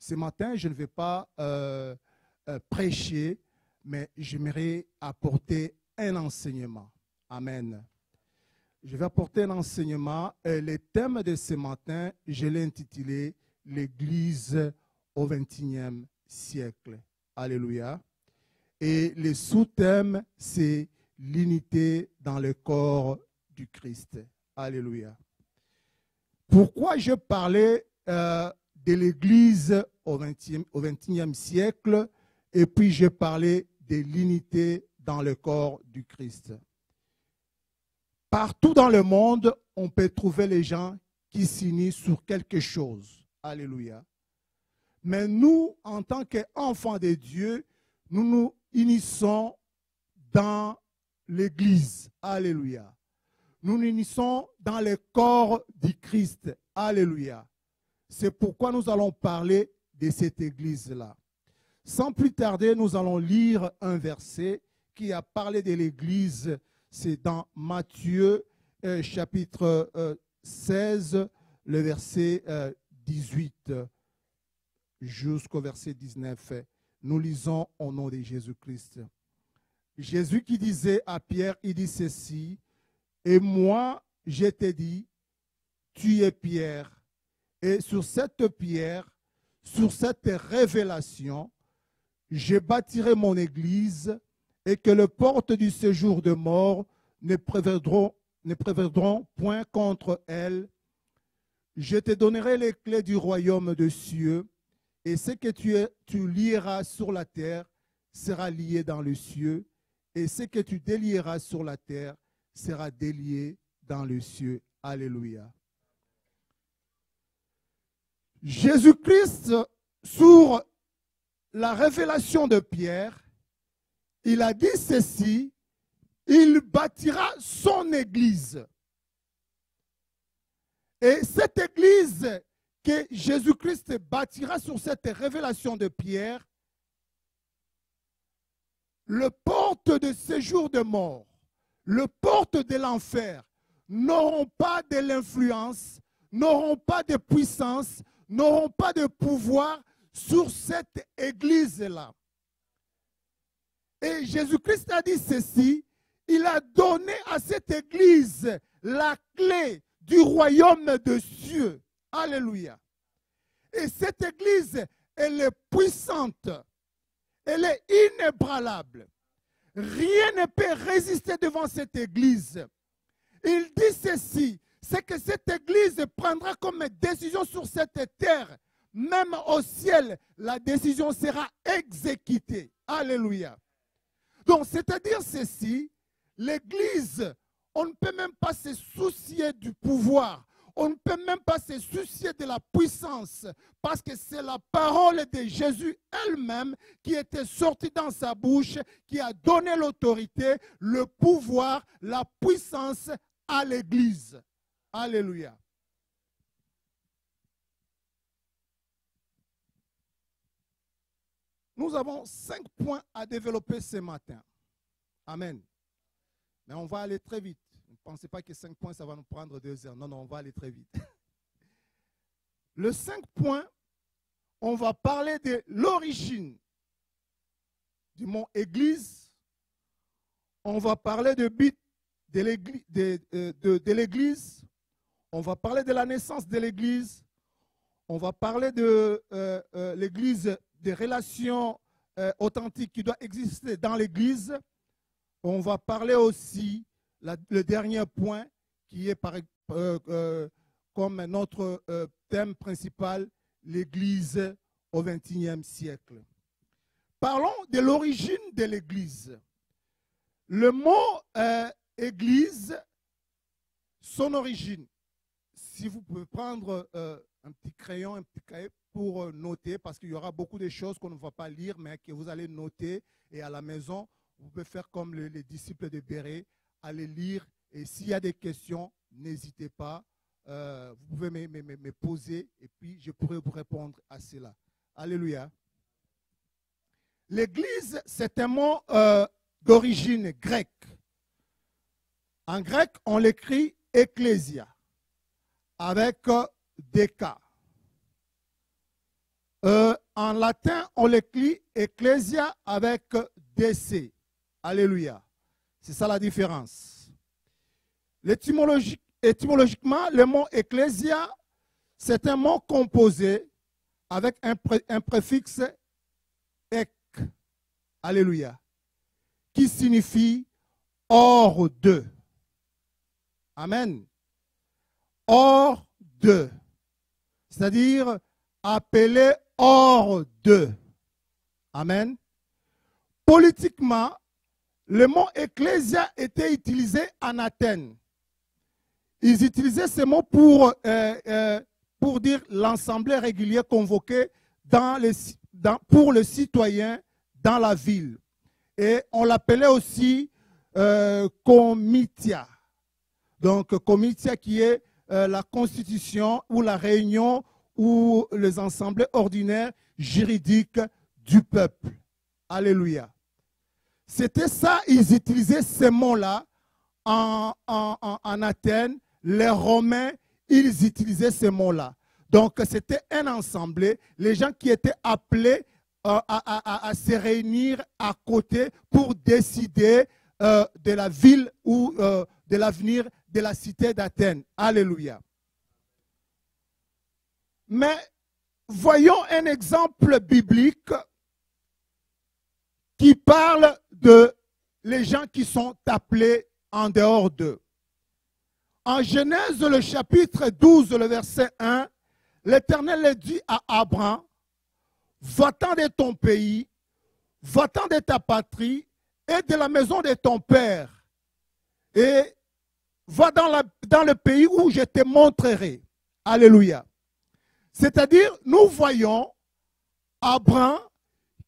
Ce matin, je ne vais pas prêcher, mais j'aimerais apporter un enseignement. Amen. Je vais apporter un enseignement. Le thème de ce matin, je l'ai intitulé « L'Église au XXIe siècle ». Alléluia. Et le sous-thème, c'est « L'unité dans le corps du Christ ». Alléluia. Pourquoi je parlais de l'Église au XXIe siècle et puis je parlais de l'unité dans le corps du Christ? Partout dans le monde, on peut trouver les gens qui s'unissent sur quelque chose. Alléluia. Mais nous, en tant qu'enfants de Dieu, nous nous unissons dans l'Église. Alléluia. Nous nous unissons dans le corps du Christ. Alléluia. C'est pourquoi nous allons parler de cette Église-là. Sans plus tarder, nous allons lire un verset qui a parlé de l'Église. C'est dans Matthieu chapitre 16, le verset 18 jusqu'au verset 19. Nous lisons au nom de Jésus-Christ. Jésus qui disait à Pierre, il dit ceci: « Et moi, je t'ai dit, tu es Pierre, et sur cette pierre, sur cette révélation, je bâtirai mon église, et que les portes du séjour de mort ne prévaudront point contre elle. Je te donnerai les clés du royaume des cieux, et ce que tu lieras sur la terre sera lié dans les cieux, et ce que tu délieras sur la terre sera délié dans les cieux. » Alléluia. Jésus-Christ, sur la révélation de Pierre, il a dit ceci: il bâtira son église. Et cette église que Jésus-Christ bâtira sur cette révélation de Pierre, les portes de séjour de mort, les portes de l'enfer n'auront pas de l'influence, n'auront pas de puissance, n'auront pas de pouvoir sur cette église-là. Et Jésus-Christ a dit ceci: il a donné à cette église la clé du royaume des cieux. Alléluia. Et cette église, elle est puissante, elle est inébranlable. Rien ne peut résister devant cette église. Il dit ceci: c'est que cette église prendra comme décision sur cette terre, même au ciel, la décision sera exécutée. Alléluia. Donc, c'est-à-dire ceci, l'église, on ne peut même pas se soucier du pouvoir, on ne peut même pas se soucier de la puissance, parce que c'est la parole de Jésus elle-même qui était sortie dans sa bouche, qui a donné l'autorité, le pouvoir, la puissance à l'église. Alléluia. Nous avons 5 points à développer ce matin. Amen. Mais on va aller très vite. Ne pensez pas que 5 points, ça va nous prendre 2 heures. Non, non, on va aller très vite. Le 5 points, on va parler de l'origine du mot Église. On va parler du but de l'Église. On va parler de la naissance de l'Église. On va parler de l'Église, des relations authentiques qui doivent exister dans l'Église. On va parler aussi, le dernier point, qui est comme notre thème principal, l'Église au XXIe siècle. Parlons de l'origine de l'Église. Le mot Église, son origine. Si vous pouvez prendre un petit crayon, un petit cahier pour noter, parce qu'il y aura beaucoup de choses qu'on ne va pas lire, mais que vous allez noter. Et à la maison, vous pouvez faire comme les disciples de Béret, aller lire. Et s'il y a des questions, n'hésitez pas. Vous pouvez me poser et puis je pourrai vous répondre à cela. Alléluia. L'église, c'est un mot d'origine grecque. En grec, on l'écrit ecclésia, avec des K. En latin, on l'écrit ecclesia avec DC. Alléluia. C'est ça la différence. Étymologiquement, le mot ecclesia, c'est un mot composé avec un préfixe ek. Alléluia. Qui signifie hors de. Amen. Hors de. C'est-à-dire appelé hors de. Amen. Politiquement, le mot ecclésia était utilisé en Athènes. Ils utilisaient ce mot pour dire l'assemblée régulière convoquée pour le citoyen dans la ville. Et on l'appelait aussi comitia. Donc, comitia qui est la constitution ou la réunion ou les assemblées ordinaires juridiques du peuple. Alléluia. C'était ça, ils utilisaient ces mots-là en Athènes. Les Romains, ils utilisaient ces mots-là. Donc, c'était un assemblée, les gens qui étaient appelés à se réunir à côté pour décider de la ville ou de l'avenir de la cité d'Athènes. Alléluia. Mais voyons un exemple biblique qui parle de les gens qui sont appelés en dehors d'eux. En Genèse, le chapitre 12, le verset 1, l'Éternel dit à Abraham, va-t'en de ton pays, va-t'en de ta patrie et de la maison de ton père, et va dans le pays où je te montrerai. Alléluia. C'est-à-dire, nous voyons Abraham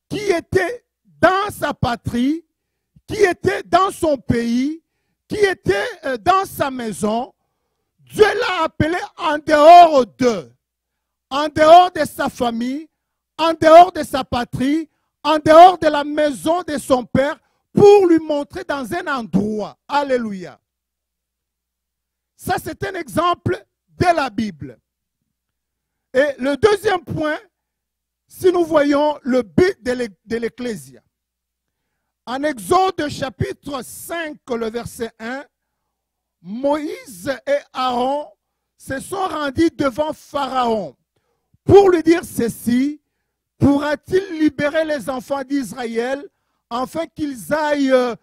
qui était dans sa patrie, qui était dans son pays, qui était dans sa maison. Dieu l'a appelé en dehors d'eux, en dehors de sa famille, en dehors de sa patrie, en dehors de la maison de son père, pour lui montrer dans un endroit. Alléluia. Ça, c'est un exemple de la Bible. Et le deuxième point, si nous voyons le but de l'Ecclésia. En Exode chapitre 5, le verset 1, Moïse et Aaron se sont rendus devant Pharaon pour lui dire ceci: pourra-t-il libérer les enfants d'Israël afin qu'ils aillent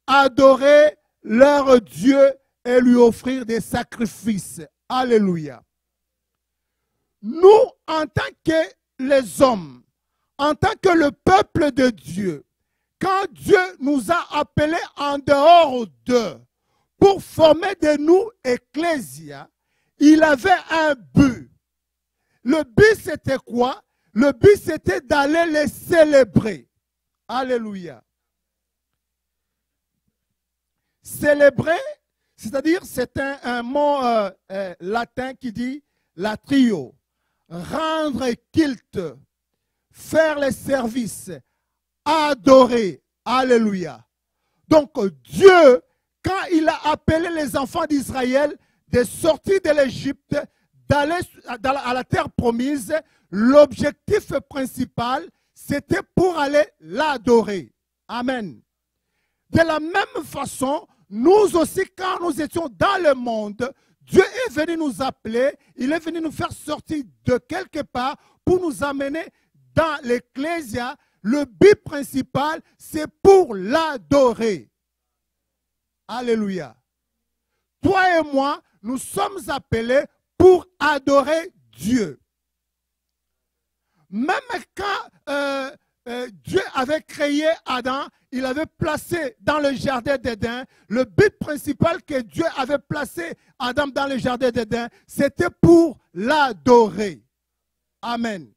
adorer leur Dieu et lui offrir des sacrifices? Alléluia. Nous, en tant que les hommes, en tant que le peuple de Dieu, quand Dieu nous a appelés en dehors d'eux pour former de nous ecclésia, il avait un but. Le but, c'était quoi? Le but, c'était d'aller les célébrer. Alléluia. Célébrer, c'est-à-dire, c'est un mot latin qui dit latrio. Rendre culte, faire les services, adorer. Alléluia. Donc Dieu, quand il a appelé les enfants d'Israël de sortir de l'Égypte, d'aller à la terre promise, l'objectif principal, c'était pour aller l'adorer. Amen. De la même façon, nous aussi, quand nous étions dans le monde, Dieu est venu nous appeler, il est venu nous faire sortir de quelque part pour nous amener dans l'Ecclésia. Le but principal, c'est pour l'adorer. Alléluia. Toi et moi, nous sommes appelés pour adorer Dieu. Même quand Dieu avait créé Adam, il avait placé dans le jardin d'Éden, le but principal que Dieu avait placé Adam dans le jardin d'Éden, c'était pour l'adorer. Amen.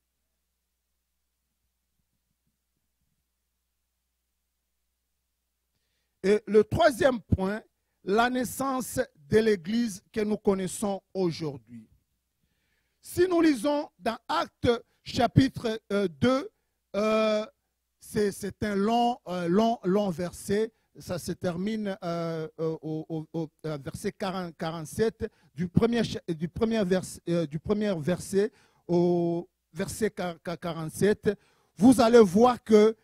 Et le troisième point, la naissance de l'Église que nous connaissons aujourd'hui. Si nous lisons dans Actes chapitre 2, c'est un long verset. Ça se termine au verset 47 du premier verset au verset 47, vous allez voir que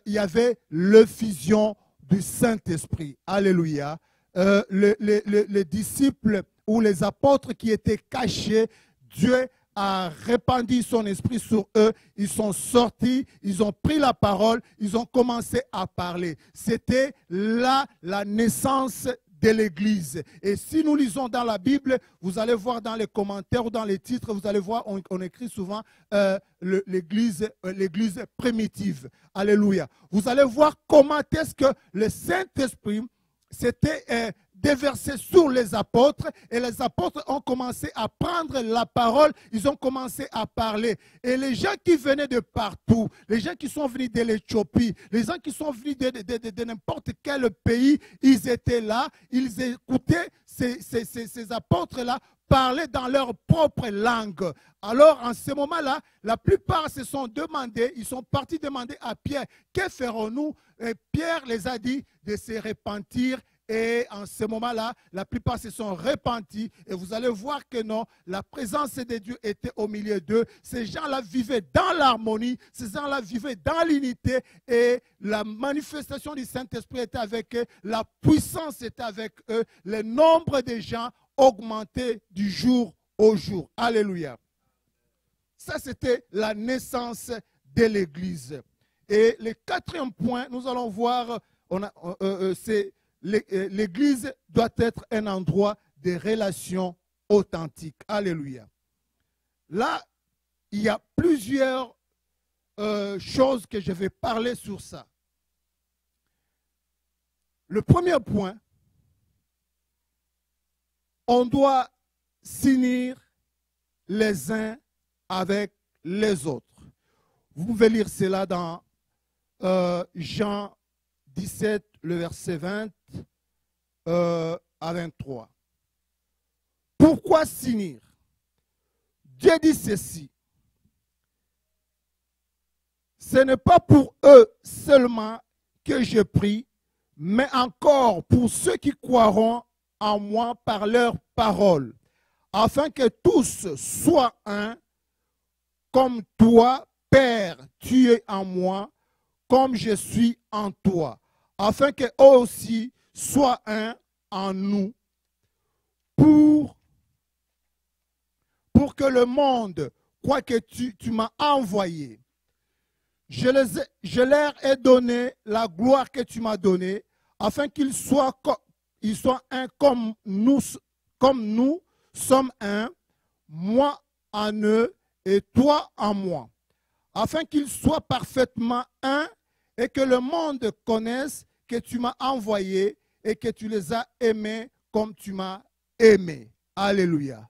il y avait l'effusion du Saint-Esprit. Alléluia. Les disciples ou les apôtres qui étaient cachés, Dieu a répandu son esprit sur eux. Ils sont sortis, ils ont pris la parole, ils ont commencé à parler. C'était là la naissance de l'Église. Et si nous lisons dans la Bible, vous allez voir dans les commentaires ou dans les titres, vous allez voir, on écrit souvent l'Église primitive. Alléluia. Vous allez voir comment est-ce que le Saint-Esprit s'était déversé sur les apôtres et les apôtres ont commencé à prendre la parole, ils ont commencé à parler. Et les gens qui venaient de partout, les gens qui sont venus de l'Éthiopie, les gens qui sont venus de n'importe quel pays, ils étaient là, ils écoutaient ces apôtres-là parler dans leur propre langue. Alors, en ce moment-là, la plupart se sont demandé, ils sont partis demander à Pierre, que ferons-nous? Et Pierre les a dit de se repentir. Et en ce moment-là, la plupart se sont repentis. Et vous allez voir que non, la présence de Dieu était au milieu d'eux. Ces gens-là vivaient dans l'harmonie. Ces gens-là vivaient dans l'unité. Et la manifestation du Saint-Esprit était avec eux. La puissance était avec eux. Le nombre de gens augmentait du jour au jour. Alléluia. Ça, c'était la naissance de l'Église. Et le quatrième point, nous allons voir, c'est l'Église doit être un endroit de relations authentiques. Alléluia. Là, il y a plusieurs choses que je vais parler sur ça. Le premier point, on doit s'unir les uns avec les autres. Vous pouvez lire cela dans Jean 17, le verset 20 à 23. Pourquoi s'unir? Dieu dit ceci. Ce n'est pas pour eux seulement que je prie, mais encore pour ceux qui croiront en moi par leur parole, afin que tous soient un, comme toi, Père, tu es en moi, comme je suis en toi, afin qu'eux aussi soient un en nous, pour que le monde croie que tu m'as envoyé. Je leur ai donné la gloire que tu m'as donnée, afin qu'ils soient un comme nous sommes un, moi en eux et toi en moi, afin qu'ils soient parfaitement un et que le monde connaisse que tu m'as envoyé et que tu les as aimés comme tu m'as aimé. Alléluia.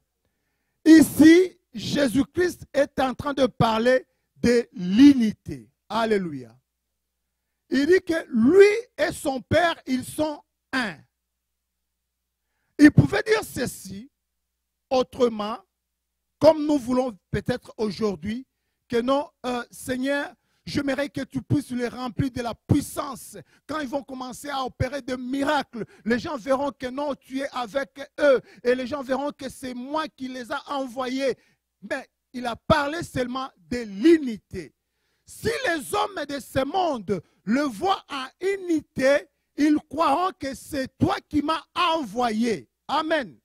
Ici, Jésus-Christ est en train de parler de l'unité. Alléluia. Il dit que lui et son Père, ils sont un. Il pouvait dire ceci autrement, comme nous voulons peut-être aujourd'hui, que non, Seigneur, j'aimerais que tu puisses les remplir de la puissance. Quand ils vont commencer à opérer des miracles, les gens verront que non, tu es avec eux. Et les gens verront que c'est moi qui les a envoyés. Mais il a parlé seulement de l'unité. Si les hommes de ce monde le voient en unité, ils croiront que c'est toi qui m'as envoyé. Amen.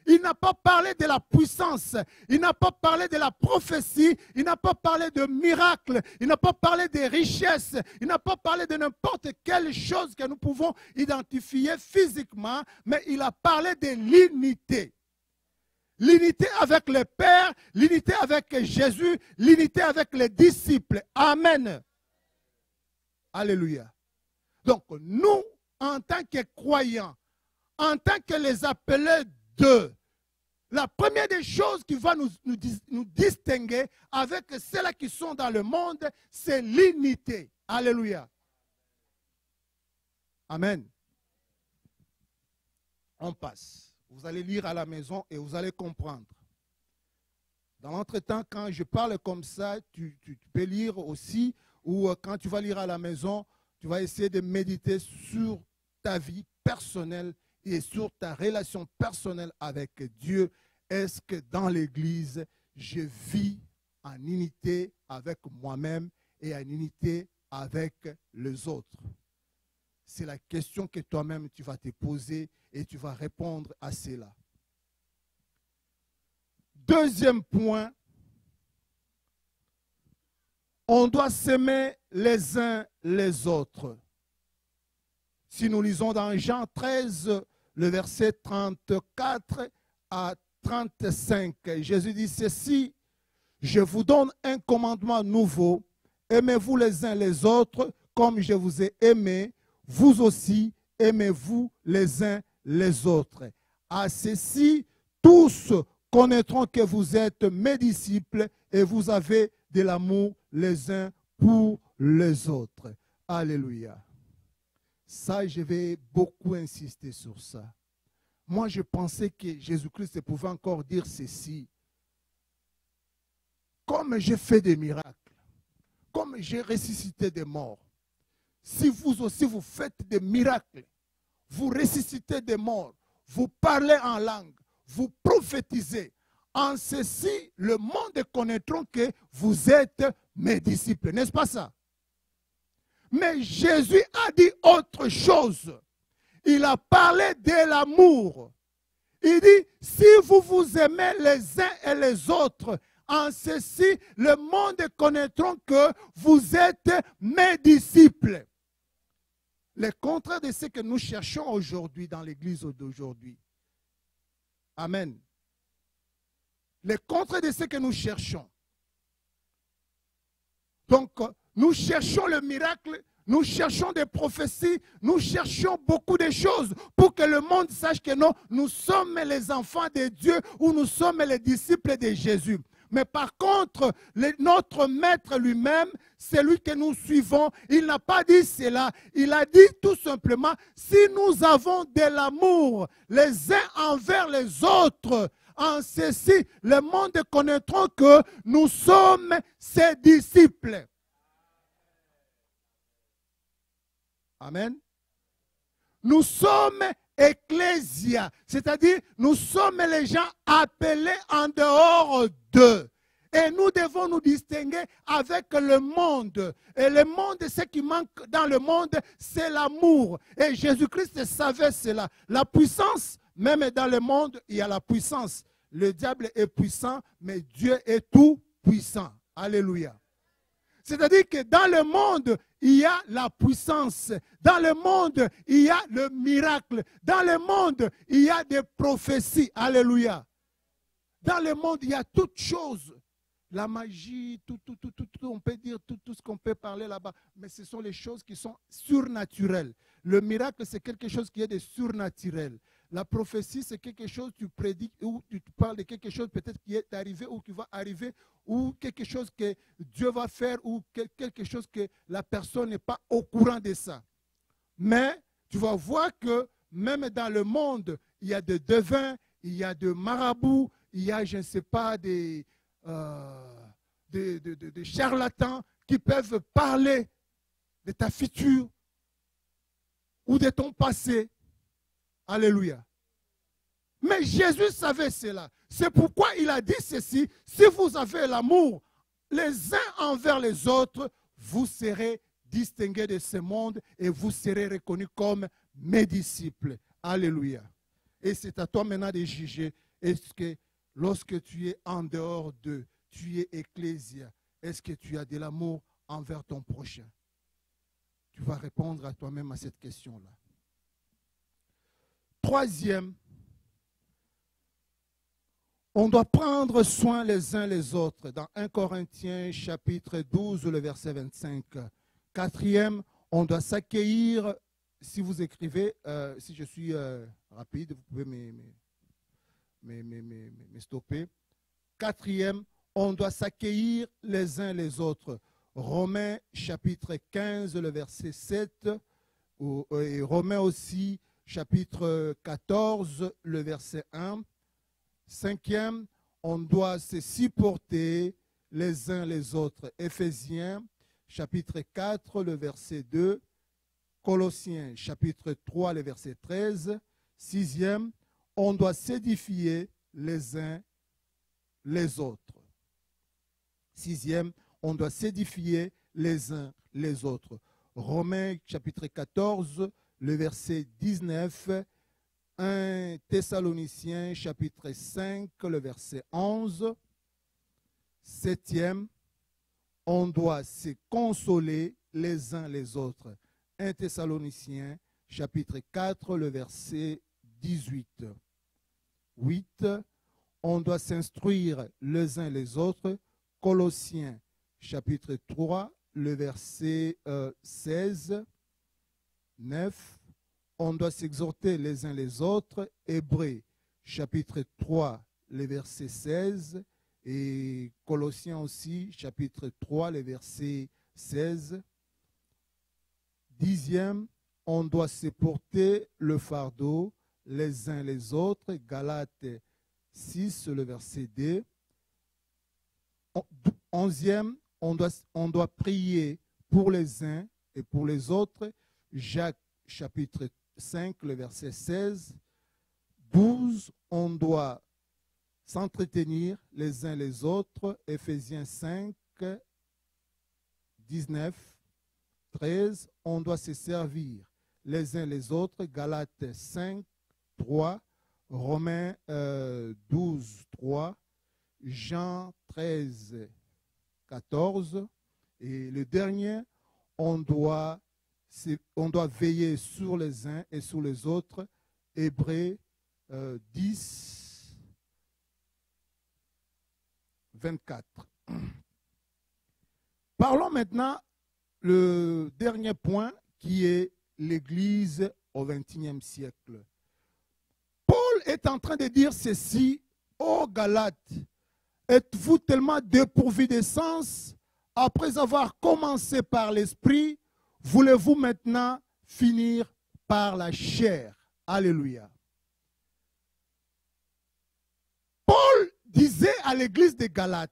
Il n'a pas parlé de la puissance, il n'a pas parlé de la prophétie, il n'a pas parlé de miracles, il n'a pas parlé des richesses, il n'a pas parlé de n'importe quelle chose que nous pouvons identifier physiquement, mais il a parlé de l'unité. L'unité avec le Père, l'unité avec Jésus, l'unité avec les disciples. Amen. Alléluia. Donc nous, en tant que croyants, en tant que les appelés d'eux, la première des choses qui va nous distinguer avec ceux-là qui sont dans le monde, c'est l'unité. Alléluia. Amen. On passe. Vous allez lire à la maison et vous allez comprendre. Dans l'entretemps, quand je parle comme ça, tu peux lire aussi, ou quand tu vas lire à la maison, tu vas essayer de méditer sur ta vie personnelle et sur ta relation personnelle avec Dieu. Est-ce que dans l'Église, je vis en unité avec moi-même et en unité avec les autres? C'est la question que toi-même tu vas te poser et tu vas répondre à cela. Deuxième point, on doit s'aimer les uns les autres. Si nous lisons dans Jean 13, le verset 34 à 35, Jésus dit ceci: je vous donne un commandement nouveau, aimez-vous les uns les autres comme je vous ai aimé, vous aussi aimez-vous les uns les autres. À ceci, tous connaîtront que vous êtes mes disciples et vous avez de l'amour les uns pour les autres. Alléluia. Ça, je vais beaucoup insister sur ça. Moi, je pensais que Jésus-Christ pouvait encore dire ceci. Comme j'ai fait des miracles, comme j'ai ressuscité des morts, si vous aussi vous faites des miracles, vous ressuscitez des morts, vous parlez en langue, vous prophétisez, en ceci, le monde connaîtra que vous êtes mes disciples. N'est-ce pas ça? Mais Jésus a dit autre chose. Il a parlé de l'amour. Il dit, si vous vous aimez les uns et les autres, en ceci, le monde connaîtra que vous êtes mes disciples. Le contraire de ce que nous cherchons aujourd'hui dans l'église d'aujourd'hui. Amen. Le contraire de ce que nous cherchons. Donc, nous cherchons le miracle, nous cherchons des prophéties, nous cherchons beaucoup de choses pour que le monde sache que nous sommes les enfants de Dieu ou nous sommes les disciples de Jésus. Mais par contre, notre maître lui-même, celui que nous suivons, il n'a pas dit cela. Il a dit tout simplement, si nous avons de l'amour les uns envers les autres, en ceci, le monde connaîtra que nous sommes ses disciples. Amen. Nous sommes ecclésia, c'est-à-dire nous sommes les gens appelés en dehors d'eux. Et nous devons nous distinguer avec le monde. Et le monde, ce qui manque dans le monde, c'est l'amour. Et Jésus-Christ savait cela. La puissance, même dans le monde, il y a la puissance. Le diable est puissant, mais Dieu est tout puissant. Alléluia. C'est-à-dire que dans le monde, il y a la puissance. Dans le monde, il y a le miracle. Dans le monde, il y a des prophéties. Alléluia. Dans le monde, il y a toutes choses. La magie, tout, on peut dire tout ce qu'on peut parler là-bas. Mais ce sont les choses qui sont surnaturelles. Le miracle, c'est quelque chose qui est de surnaturel. La prophétie, c'est quelque chose que tu prédiques ou tu parles de quelque chose peut-être qui est arrivé ou qui va arriver ou quelque chose que Dieu va faire ou quelque chose que la personne n'est pas au courant de ça. Mais tu vas voir que même dans le monde, il y a des devins, il y a des marabouts, il y a, je ne sais pas, des charlatans qui peuvent parler de ta future ou de ton passé. Alléluia. Mais Jésus savait cela. C'est pourquoi il a dit ceci. Si vous avez l'amour les uns envers les autres, vous serez distingués de ce monde et vous serez reconnus comme mes disciples. Alléluia. Et c'est à toi maintenant de juger. Est-ce que lorsque tu es en dehors d'eux, tu es ecclésia, est-ce que tu as de l'amour envers ton prochain? Tu vas répondre à toi-même à cette question-là. Troisième, on doit prendre soin les uns les autres. Dans 1 Corinthiens chapitre 12, le verset 25. Quatrième, on doit s'accueillir. Si vous écrivez, si je suis rapide, vous pouvez me stopper. Quatrième, on doit s'accueillir les uns les autres. Romains chapitre 15, le verset 7. Et Romains aussi, chapitre 14, le verset 1. Cinquième, on doit se supporter les uns les autres. Éphésiens, chapitre 4, le verset 2. Colossiens, chapitre 3, le verset 13. Sixième, on doit s'édifier les uns les autres. Sixième, on doit s'édifier les uns les autres. Romains chapitre 14, le verset 19, 1 Thessaloniciens chapitre 5, le verset 11. Septième, on doit se consoler les uns les autres. 1 Thessaloniciens chapitre 4, le verset 18. 8, on doit s'instruire les uns les autres. Colossiens chapitre 3, le verset 16. 9, on doit s'exhorter les uns les autres. Hébreux chapitre 3, le verset 16. Et Colossiens aussi, chapitre 3, le verset 16. Dixième, on doit se porter le fardeau les uns les autres. Galates 6, le verset 2. Onzième, on doit prier pour les uns et pour les autres. Jacques chapitre 5, le verset 16. 12, on doit s'entretenir les uns les autres. Éphésiens 5, 19. 13, on doit se servir les uns les autres. Galates 5, 3. Romains 12, 3. Jean 13, 14. Et le dernier, on doit veiller sur les uns et sur les autres. Hébreux 10, 24. Parlons maintenant le dernier point qui est l'Église au XXIe siècle. Paul est en train de dire ceci aux Galates. Êtes-vous tellement dépourvus de sens après avoir commencé par l'esprit? Voulez-vous maintenant finir par la chair? Alléluia. Paul disait à l'église de Galates,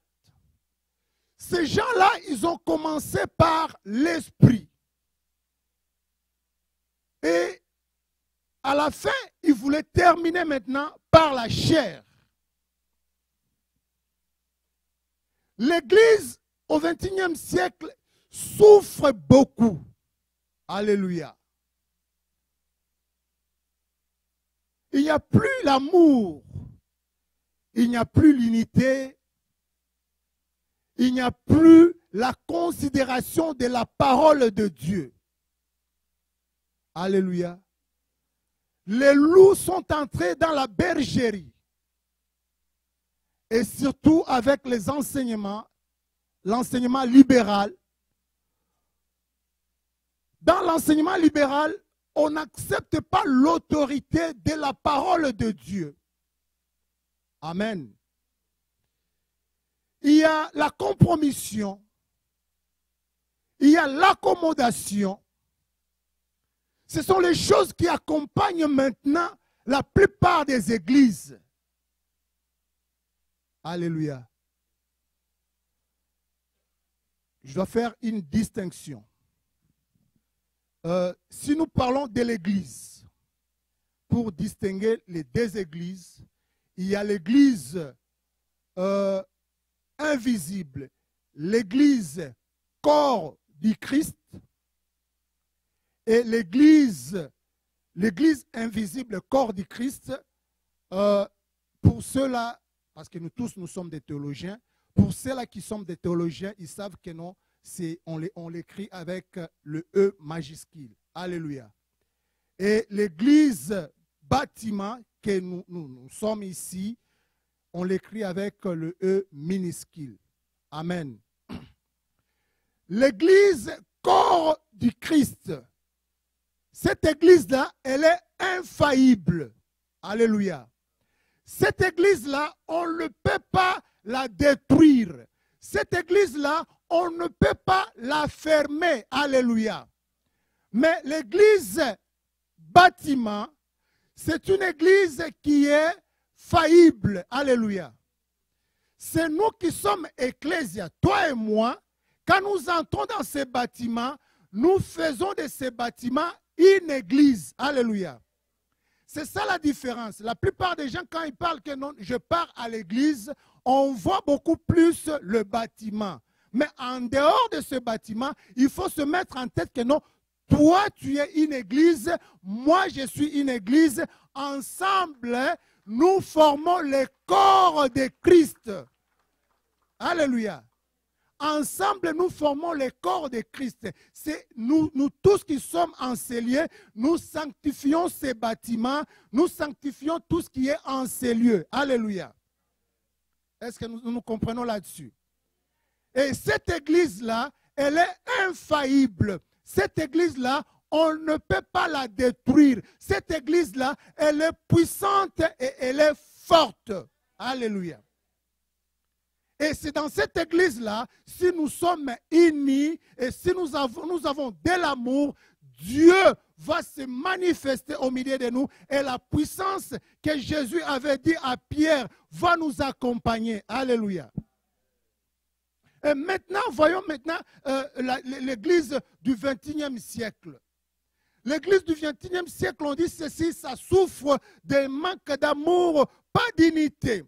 ces gens-là, ils ont commencé par l'esprit. Et à la fin, ils voulaient terminer maintenant par la chair. L'église au XXIe siècle souffre beaucoup. Alléluia. Il n'y a plus l'amour. Il n'y a plus l'unité. Il n'y a plus la considération de la parole de Dieu. Alléluia. Les loups sont entrés dans la bergerie. Et surtout avec les enseignements, l'enseignement libéral. Dans l'enseignement libéral, on n'accepte pas l'autorité de la parole de Dieu. Amen. Il y a la compromission. Il y a l'accommodation. Ce sont les choses qui accompagnent maintenant la plupart des églises. Alléluia. Je dois faire une distinction. Si nous parlons de l'église, pour distinguer les deux églises, il y a l'église invisible, l'église corps du Christ, et l'église invisible, corps du Christ. Pour ceux-là, parce que nous tous, nous sommes des théologiens, pour ceux-là qui sont des théologiens, ils savent que non, on l'écrit avec le E majuscule. Alléluia. Et l'église bâtiment que nous sommes ici, on l'écrit avec le E minuscule. Amen. L'église corps du Christ. Cette église-là, elle est infaillible. Alléluia. Cette église-là, on ne peut pas la détruire. Cette église-là, on ne peut pas la fermer. Alléluia. Mais l'église bâtiment, c'est une église qui est faillible. Alléluia. C'est nous qui sommes ecclésia, toi et moi. Quand nous entrons dans ces bâtiments, nous faisons de ces bâtiments une église. Alléluia. C'est ça la différence. La plupart des gens, quand ils parlent que non, je pars à l'église, on voit beaucoup plus le bâtiment. Mais en dehors de ce bâtiment, il faut se mettre en tête que non, toi, tu es une église, moi, je suis une église. Ensemble, nous formons le corps de Christ. Alléluia. Ensemble, nous formons le corps de Christ. C'est nous tous qui sommes en ces lieux, nous sanctifions ces bâtiments, nous sanctifions tout ce qui est en ces lieux. Alléluia. Est-ce que nous comprenons là-dessus? Et cette église-là, elle est infaillible. Cette église-là, on ne peut pas la détruire. Cette église-là, elle est puissante et elle est forte. Alléluia. Et c'est dans cette église-là, si nous sommes unis et si nous avons de l'amour, Dieu va se manifester au milieu de nous et la puissance que Jésus avait dit à Pierre va nous accompagner. Alléluia. Et maintenant, voyons maintenant l'église du XXIe siècle. L'église du XXIe siècle, on dit ceci, ça souffre d'un manque d'amour, pas d'unité.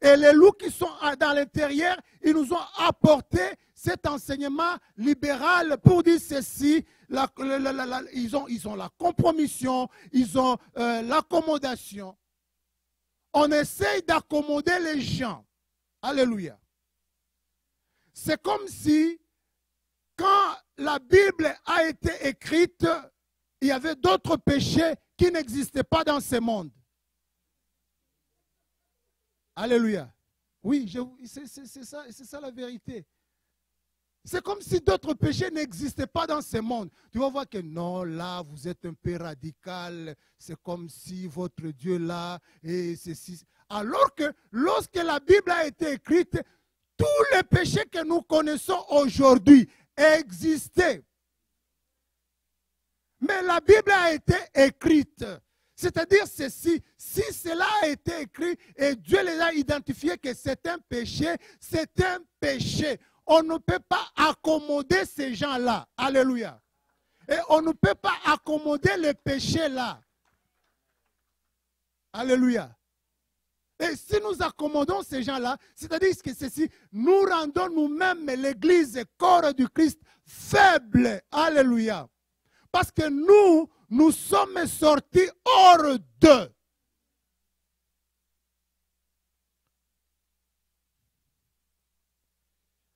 Et les loups qui sont dans l'intérieur, ils nous ont apporté cet enseignement libéral pour dire ceci. Ils ont la compromission, ils ont l'accommodation. On essaye d'accommoder les gens. Alléluia. C'est comme si, quand la Bible a été écrite, il y avait d'autres péchés qui n'existaient pas dans ce monde. Alléluia. Oui, c'est ça la vérité. C'est comme si d'autres péchés n'existaient pas dans ce monde. Tu vas voir que non, là, vous êtes un peu radical. C'est comme si votre Dieu là, et ceci. Alors que lorsque la Bible a été écrite, tous les péchés que nous connaissons aujourd'hui existaient. Mais la Bible a été écrite. C'est-à-dire ceci, si cela a été écrit et Dieu les a identifiés que c'est un péché, c'est un péché. On ne peut pas accommoder ces gens-là. Alléluia. Et on ne peut pas accommoder les péchés là. Alléluia. Et si nous accommodons ces gens-là, c'est-à-dire que ceci, nous rendons nous-mêmes l'Église, corps du Christ, faible. Alléluia. Parce que nous sommes sortis hors d'eux.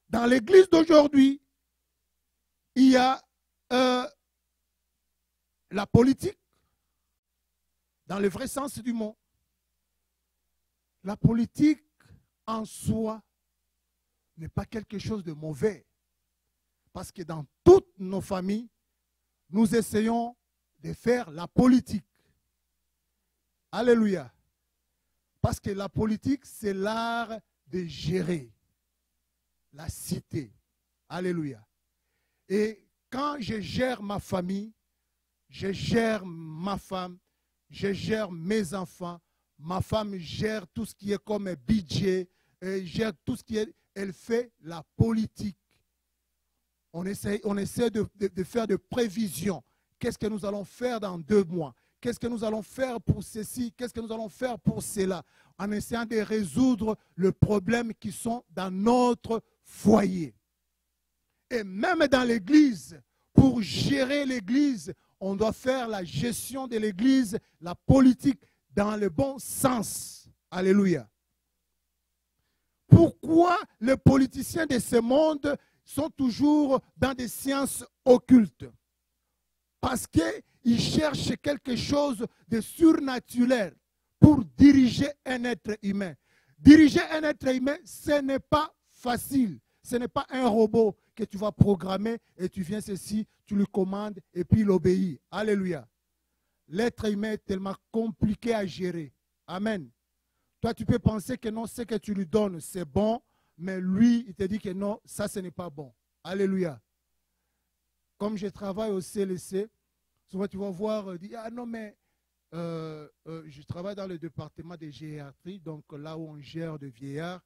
Dans l'église d'aujourd'hui, il y a la politique, dans le vrai sens du mot. La politique en soi n'est pas quelque chose de mauvais. Parce que dans toutes nos familles, nous essayons de faire la politique. Alléluia. Parce que la politique, c'est l'art de gérer la cité. Alléluia. Et quand je gère ma famille, je gère ma femme, je gère mes enfants, ma femme gère tout ce qui est comme budget, elle gère tout ce qui est, elle fait la politique. On essaie de faire des prévisions. Qu'est-ce que nous allons faire dans 2 mois? Qu'est-ce que nous allons faire pour ceci? Qu'est-ce que nous allons faire pour cela? En essayant de résoudre les problèmes qui sont dans notre foyer. Et même dans l'église, pour gérer l'église, on doit faire la gestion de l'église, la politique, dans le bon sens. Alléluia. Pourquoi les politiciens de ce monde sont toujours dans des sciences occultes? Parce qu'ils cherchent quelque chose de surnaturel pour diriger un être humain. Diriger un être humain, ce n'est pas facile. Ce n'est pas un robot que tu vas programmer et tu viens ceci, tu lui commandes et puis il obéit. Alléluia. L'être humain est tellement compliqué à gérer. Amen. Toi, tu peux penser que non, ce que tu lui donnes, c'est bon, mais lui, il te dit que non, ça, ce n'est pas bon. Alléluia. Comme je travaille au CLC, souvent tu vas voir, ah non, mais je travaille dans le département de gériatrie, donc là où on gère des vieillards.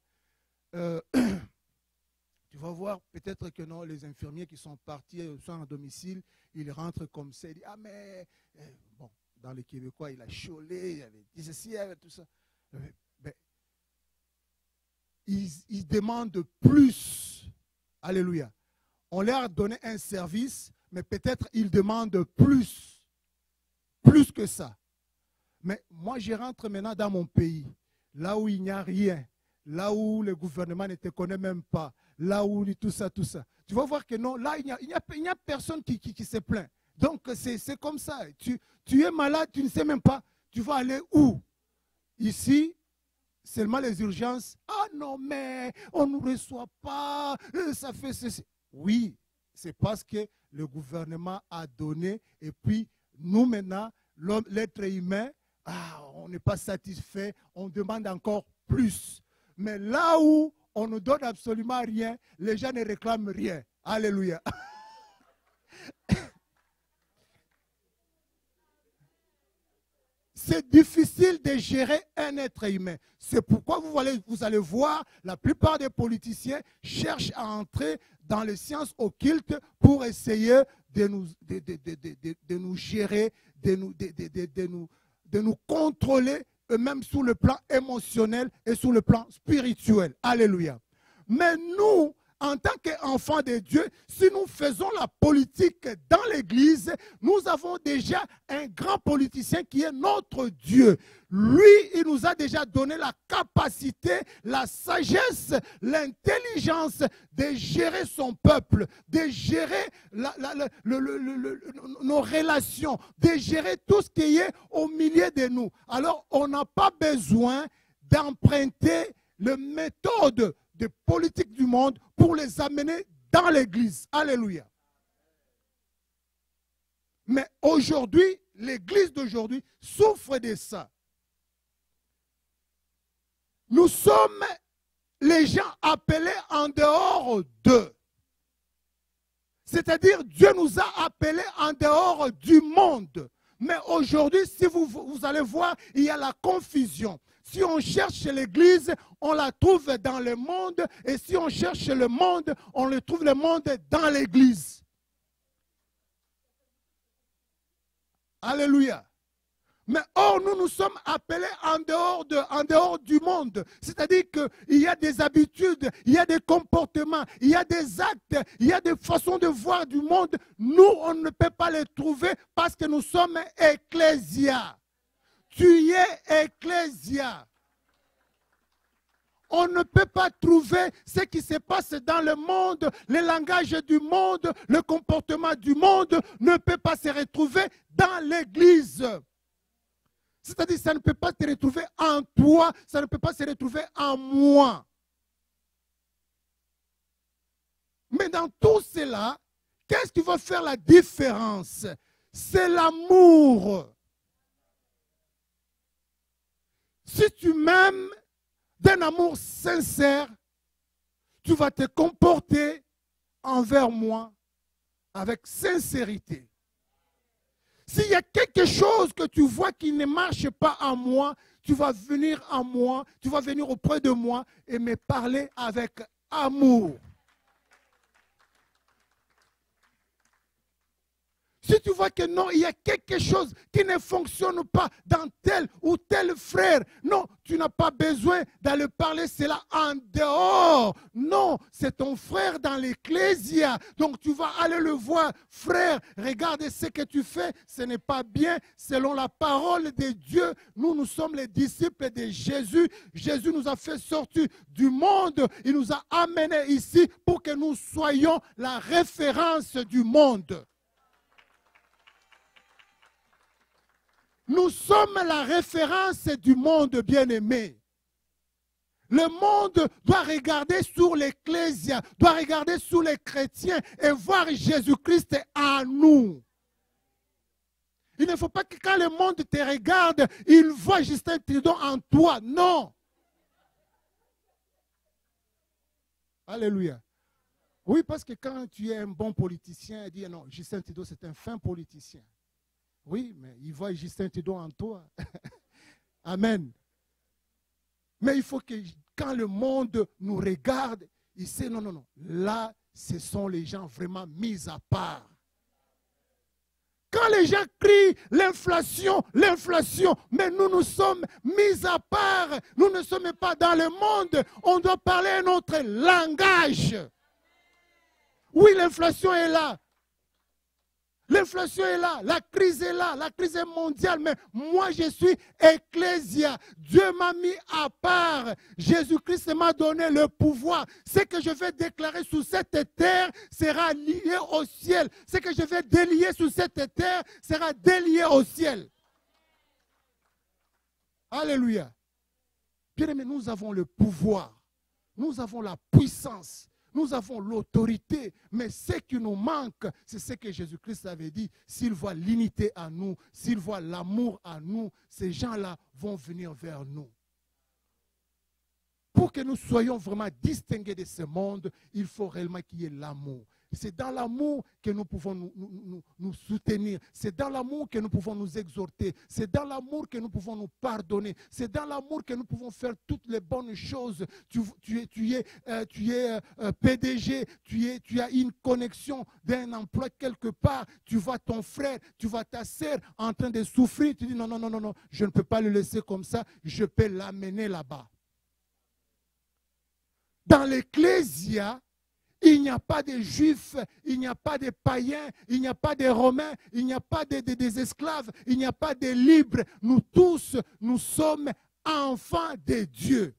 Tu vas voir peut-être que non, les infirmiers qui sont partis, sont en domicile, ils rentrent comme ça, ils disent, ah mais, bon, dans les Québécois, il a chiolé, il avait dit ceci, il avait tout ça. Ben, ils demandent plus. Alléluia. On leur a donné un service, mais peut-être ils demandent plus. Plus que ça. Mais moi, je rentre maintenant dans mon pays, là où il n'y a rien, là où le gouvernement ne te connaît même pas, là où tout ça. Tu vas voir que non, là, il n'y a personne qui se plaint. Donc, c'est comme ça. Tu es malade, tu ne sais même pas, tu vas aller où? Ici, seulement les urgences. Ah non, mais on ne nous reçoit pas, ça fait ceci. Oui, c'est parce que le gouvernement a donné et puis nous maintenant, l'être humain, on n'est pas satisfait, on demande encore plus. Mais là où on ne donne absolument rien, les gens ne réclament rien. Alléluia. C'est difficile de gérer un être humain. C'est pourquoi vous allez voir, la plupart des politiciens cherchent à entrer dans les sciences occultes pour essayer de nous gérer, de nous contrôler, même sur le plan émotionnel et sur le plan spirituel. Alléluia. Mais nous, en tant qu'enfants de Dieu, si nous faisons la politique dans l'Église, nous avons déjà un grand politicien qui est notre Dieu. Lui, il nous a déjà donné la capacité, la sagesse, l'intelligence de gérer son peuple, de gérer nos relations, de gérer tout ce qui est au milieu de nous. Alors, on n'a pas besoin d'emprunter les méthodes de politique du monde pour les amener dans l'Église. Alléluia. Mais aujourd'hui, l'Église d'aujourd'hui souffre de ça. Nous sommes les gens appelés en dehors d'eux. C'est-à-dire, Dieu nous a appelés en dehors du monde. Mais aujourd'hui, si vous allez voir, il y a la confusion. Si on cherche l'Église, on la trouve dans le monde. Et si on cherche le monde, on le trouve le monde dans l'Église. Alléluia. Mais or, nous sommes appelés en dehors du monde. C'est-à-dire qu'il y a des habitudes, il y a des comportements, il y a des actes, il y a des façons de voir du monde. Nous, on ne peut pas les trouver parce que nous sommes ecclésia. Tu es ecclésia. On ne peut pas trouver ce qui se passe dans le monde, le langage du monde, le comportement du monde ne peut pas se retrouver dans l'Église. C'est-à-dire, ça ne peut pas se retrouver en toi, ça ne peut pas se retrouver en moi. Mais dans tout cela, qu'est-ce qui va faire la différence? C'est l'amour. Si tu m'aimes d'un amour sincère, tu vas te comporter envers moi avec sincérité. S'il y a quelque chose que tu vois qui ne marche pas en moi, tu vas venir en moi, tu vas venir auprès de moi et me parler avec amour. Si tu vois que non, il y a quelque chose qui ne fonctionne pas dans tel ou tel frère, non, tu n'as pas besoin d'aller parler cela en dehors. Non, c'est ton frère dans l'ecclésia. Donc tu vas aller le voir. Frère, regarde ce que tu fais, ce n'est pas bien. Selon la parole de Dieu, nous sommes les disciples de Jésus. Jésus nous a fait sortir du monde. Il nous a amenés ici pour que nous soyons la référence du monde. Nous sommes la référence du monde bien-aimé. Le monde doit regarder sur l'Ecclésia, doit regarder sur les chrétiens et voir Jésus-Christ en nous. Il ne faut pas que quand le monde te regarde, il voit Justin Trudeau en toi. Non. Alléluia. Oui, parce que quand tu es un bon politicien, il dit non, Justin Trudeau c'est un fin politicien. Oui, mais il voit Justin Trudeau en toi. Amen. Mais il faut que quand le monde nous regarde, il sait non, non, non. Là, ce sont les gens vraiment mis à part. Quand Quand les gens crient l'inflation, l'inflation, mais nous nous sommes mis à part. Nous ne sommes pas dans le monde. On doit parler un autre langage. Oui, l'inflation est là. L'inflation est là, la crise est là, la crise est mondiale, mais moi je suis ecclésia. Dieu m'a mis à part. Jésus-Christ m'a donné le pouvoir. Ce que je vais déclarer sous cette terre sera lié au ciel. Ce que je vais délier sous cette terre sera délié au ciel. Alléluia. Bien-aimés, nous avons le pouvoir. Nous avons la puissance. Nous avons l'autorité, mais ce qui nous manque, c'est ce que Jésus-Christ avait dit. S'il voit l'unité en nous, s'il voit l'amour en nous, ces gens-là vont venir vers nous. Pour que nous soyons vraiment distingués de ce monde, il faut réellement qu'il y ait l'amour. C'est dans l'amour que nous pouvons nous soutenir. C'est dans l'amour que nous pouvons nous exhorter. C'est dans l'amour que nous pouvons nous pardonner. C'est dans l'amour que nous pouvons faire toutes les bonnes choses. Tu es PDG, tu as une connexion d'un emploi quelque part. Tu vois ton frère, tu vois ta sœur en train de souffrir. Tu dis non, non, non, non, non, je ne peux pas le laisser comme ça. Je peux l'amener là-bas. Dans l'ecclésia, il n'y a pas de juifs, il n'y a pas de païens, il n'y a pas de romains, il n'y a pas des esclaves, il n'y a pas de libres. Nous tous, nous sommes enfants de Dieu.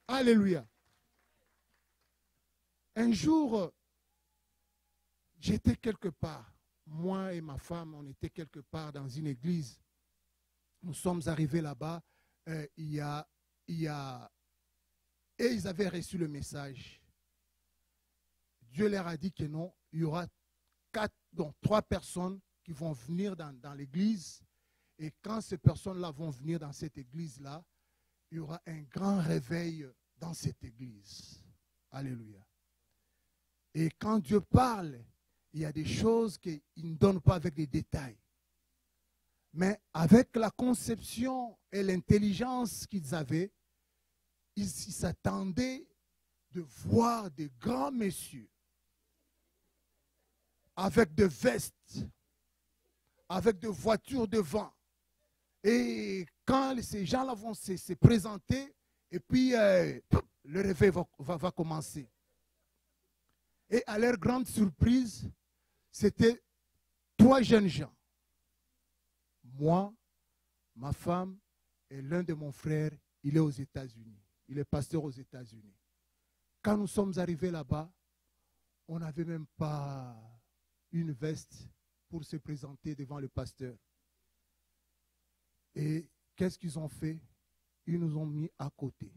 Alléluia. Un jour, j'étais quelque part. Moi et ma femme, on était quelque part dans une église. Nous sommes arrivés là-bas. Et ils avaient reçu le message. Dieu leur a dit que non, il y aura 3 personnes qui vont venir dans l'église. Et quand ces personnes-là vont venir dans cette église-là, il y aura un grand réveil dans cette église. Alléluia. Et quand Dieu parle, il y a des choses qu'il ne donne pas avec des détails. Mais avec la conception et l'intelligence qu'ils avaient, ils s'attendaient de voir des grands messieurs avec des vestes, avec des voitures devant. Et quand ces gens-là vont se présenter, et puis le réveil va commencer. Et à leur grande surprise, c'était 3 jeunes gens. Moi, ma femme et l'un de mon frère, il est aux États-Unis. Il est pasteur aux États-Unis. Quand nous sommes arrivés là-bas, on n'avait même pas une veste pour se présenter devant le pasteur. Et qu'est-ce qu'ils ont fait? Ils nous ont mis à côté.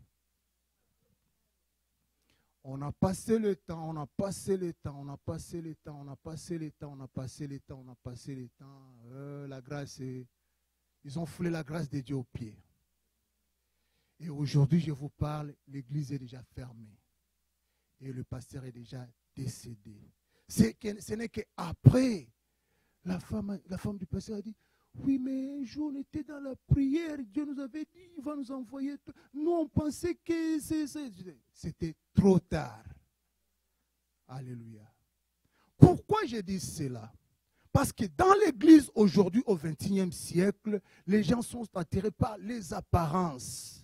On a passé le temps, on a passé le temps, on a passé le temps, on a passé le temps, on a passé le temps, on a passé le temps. La grâce, ils ont foulé la grâce de Dieu aux pieds. Et aujourd'hui, je vous parle, l'église est déjà fermée. Et le pasteur est déjà décédé. Ce n'est qu'après, la femme du pasteur a dit, oui, mais un jour, on était dans la prière, Dieu nous avait dit, il va nous envoyer. Nous, on pensait que c'était trop tard. Alléluia. Pourquoi je dis cela? Parce que dans l'église aujourd'hui, au XXIe siècle, les gens sont attirés par les apparences.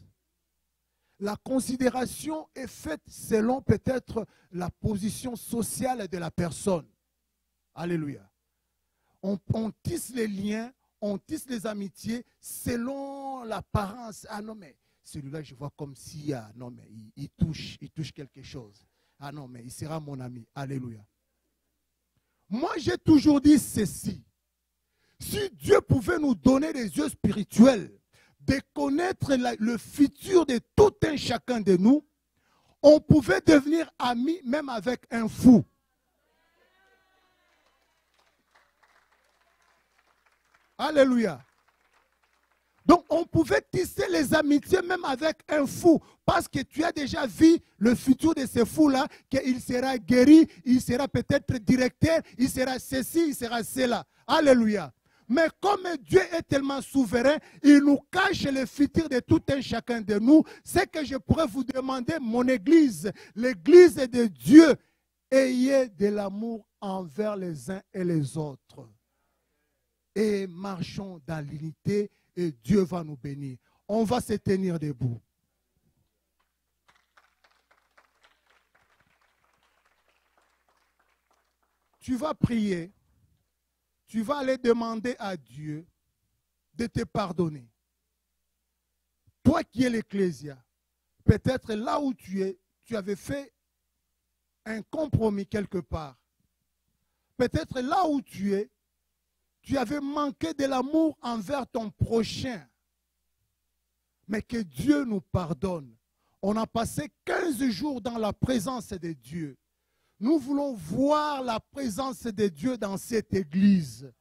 La considération est faite selon peut-être la position sociale de la personne. Alléluia. On tisse les liens, on tisse les amitiés selon l'apparence. Ah non, mais celui-là, je vois comme si, ah non, mais il touche quelque chose. Ah non, mais il sera mon ami. Alléluia. Moi, j'ai toujours dit ceci. Si Dieu pouvait nous donner des yeux spirituels, de connaître le futur de tout un chacun de nous, on pouvait devenir amis même avec un fou. Alléluia. Donc on pouvait tisser les amitiés même avec un fou, parce que tu as déjà vu le futur de ce fou-là, qu'il sera guéri, il sera peut-être directeur, il sera ceci, il sera cela. Alléluia. Mais comme Dieu est tellement souverain, il nous cache le futur de tout un chacun de nous. C'est que je pourrais vous demander, mon église, l'église de Dieu, ayez de l'amour envers les uns et les autres. Et marchons dans l'unité et Dieu va nous bénir. On va se tenir debout. Tu vas prier. Tu vas aller demander à Dieu de te pardonner. Toi qui es l'Ecclésia, peut-être là où tu es, tu avais fait un compromis quelque part. Peut-être là où tu es, tu avais manqué de l'amour envers ton prochain. Mais que Dieu nous pardonne. On a passé 15 jours dans la présence de Dieu. Nous voulons voir la présence de Dieu dans cette église.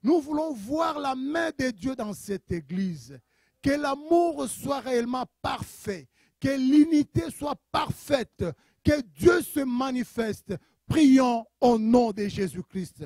Nous voulons voir la main de Dieu dans cette église. Que l'amour soit réellement parfait. Que l'unité soit parfaite. Que Dieu se manifeste. Prions au nom de Jésus-Christ.